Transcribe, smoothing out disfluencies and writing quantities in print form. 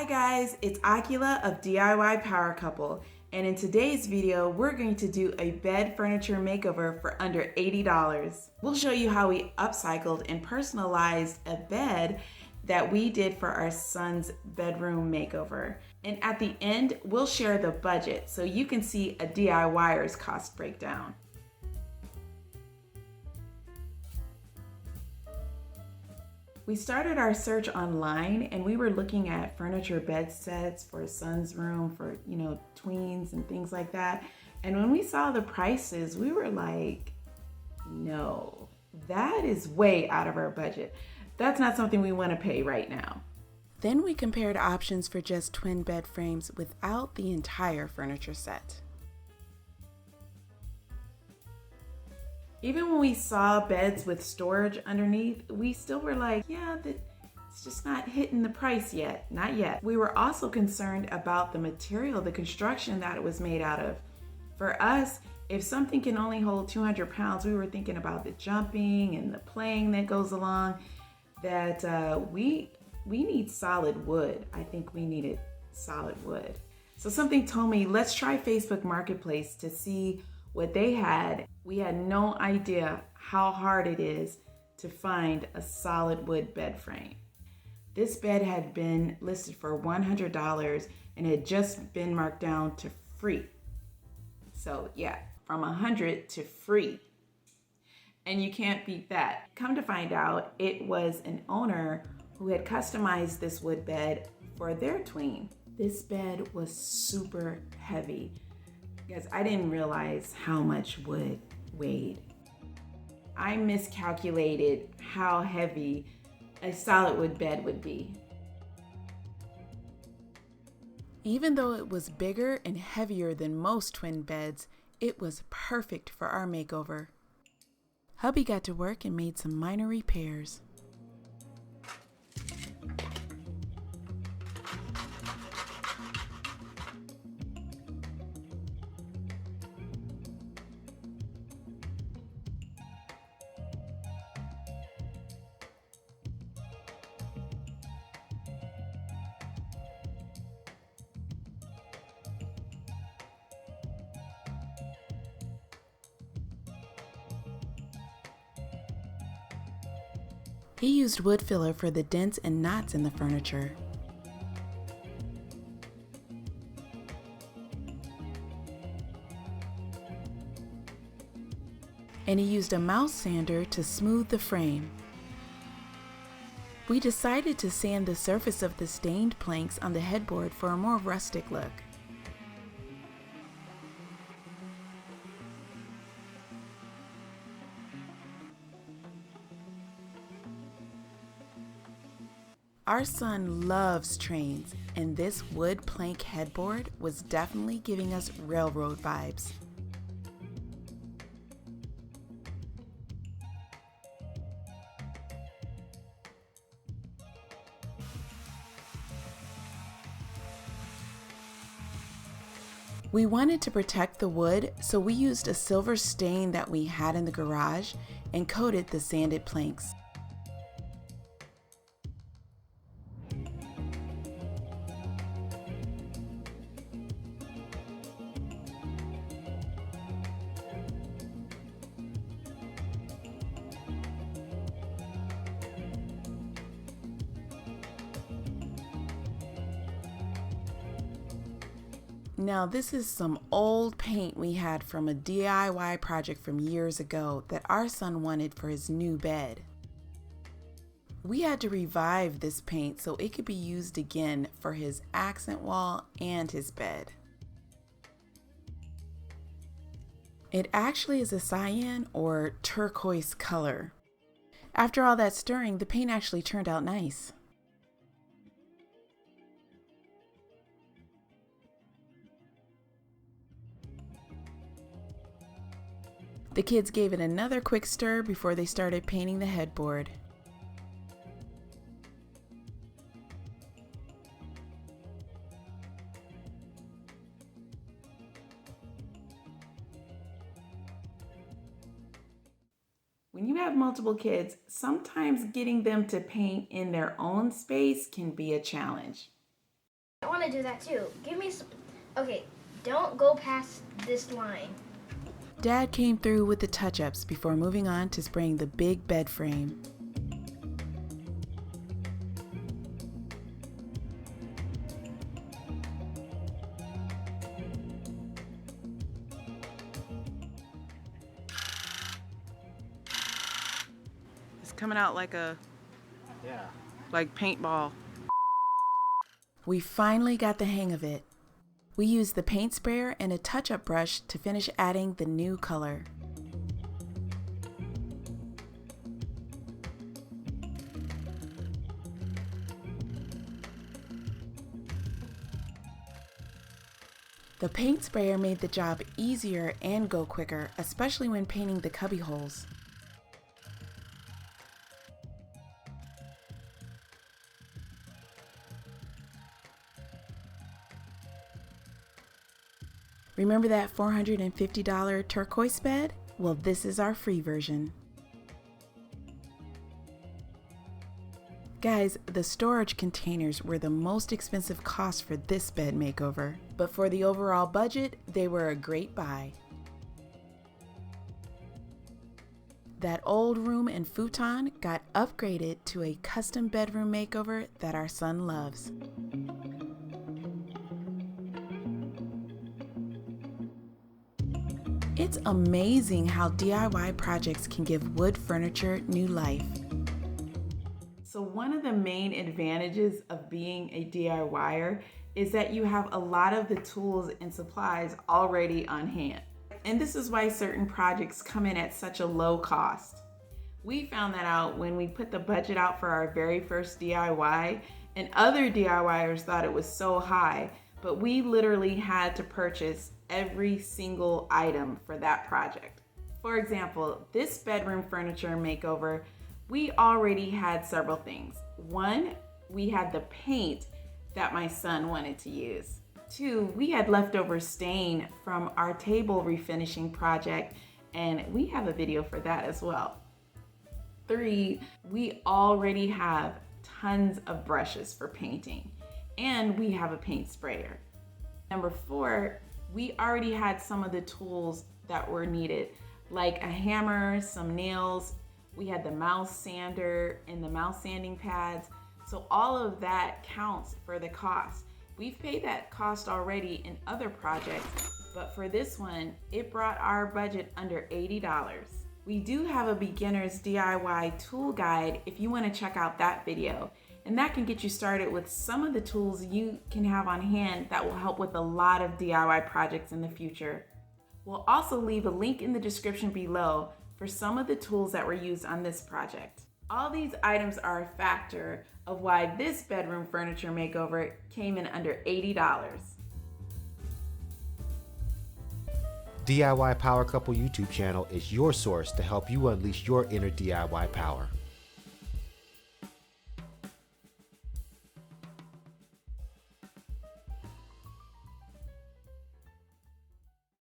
Hi guys, it's Akilah of DIY Power Couple, and in today's video, we're going to do a bed furniture makeover for under $80. We'll show you how we upcycled and personalized a bed that we did for our son's bedroom makeover. And at the end, we'll share the budget so you can see a DIYer's cost breakdown. We started our search online and we were looking at furniture bed sets for his son's room for, tweens and things like that. And when we saw the prices, we were like, no, that is way out of our budget. That's not something we want to pay right now. Then we compared options for just twin bed frames without the entire furniture set. Even when we saw beds with storage underneath, we still were like, yeah, it's just not hitting the price yet, not yet. We were also concerned about the material, the construction that it was made out of. For us, if something can only hold 200 pounds, we were thinking about the jumping and the playing that goes along, that we need solid wood. I think we needed solid wood. So something told me, let's try Facebook Marketplace to see what they had. We had no idea how hard it is to find a solid wood bed frame. This bed had been listed for $100 and had just been marked down to free. So yeah, from $100 to free. And you can't beat that. Come to find out, it was an owner who had customized this wood bed for their tween. This bed was super heavy. Because I didn't realize how much wood weighed. I miscalculated how heavy a solid wood bed would be. Even though it was bigger and heavier than most twin beds, it was perfect for our makeover. Hubby got to work and made some minor repairs. He used wood filler for the dents and knots in the furniture. And he used a mouse sander to smooth the frame. We decided to sand the surface of the stained planks on the headboard for a more rustic look. Our son loves trains, and this wood plank headboard was definitely giving us railroad vibes. We wanted to protect the wood, so we used a silver stain that we had in the garage and coated the sanded planks. Now this is some old paint we had from a DIY project from years ago that our son wanted for his new bed. We had to revive this paint so it could be used again for his accent wall and his bed. It actually is a cyan or turquoise color. After all that stirring, the paint actually turned out nice. The kids gave it another quick stir before they started painting the headboard. When you have multiple kids, sometimes getting them to paint in their own space can be a challenge. I want to do that too. Give me some. Okay, don't go past this line. Dad came through with the touch-ups before moving on to spraying the big bed frame. It's coming out like like paintball. We finally got the hang of it. We used the paint sprayer and a touch-up brush to finish adding the new color. The paint sprayer made the job easier and go quicker, especially when painting the cubby holes. Remember that $450 turquoise bed? Well, this is our free version. Guys, the storage containers were the most expensive cost for this bed makeover, but for the overall budget, they were a great buy. That old room and futon got upgraded to a custom bedroom makeover that our son loves. It's amazing how DIY projects can give wood furniture new life. So one of the main advantages of being a DIYer is that you have a lot of the tools and supplies already on hand. And this is why certain projects come in at such a low cost. We found that out when we put the budget out for our very first DIY, and other DIYers thought it was so high, but we literally had to purchase every single item for that project. For example, this bedroom furniture makeover, we already had several things. One, we had the paint that my son wanted to use. Two, we had leftover stain from our table refinishing project, and we have a video for that as well. Three, we already have tons of brushes for painting, and we have a paint sprayer. Number four, we already had some of the tools that were needed, like a hammer, some nails. We had the mouse sander and the mouse sanding pads. So all of that counts for the cost. We've paid that cost already in other projects, but for this one, it brought our budget under $80. We do have a beginner's DIY tool guide if you want to check out that video, and that can get you started with some of the tools you can have on hand that will help with a lot of DIY projects in the future. We'll also leave a link in the description below for some of the tools that were used on this project. All these items are a factor of why this bedroom furniture makeover came in under $80. DIY Power Couple YouTube channel is your source to help you unleash your inner DIY power.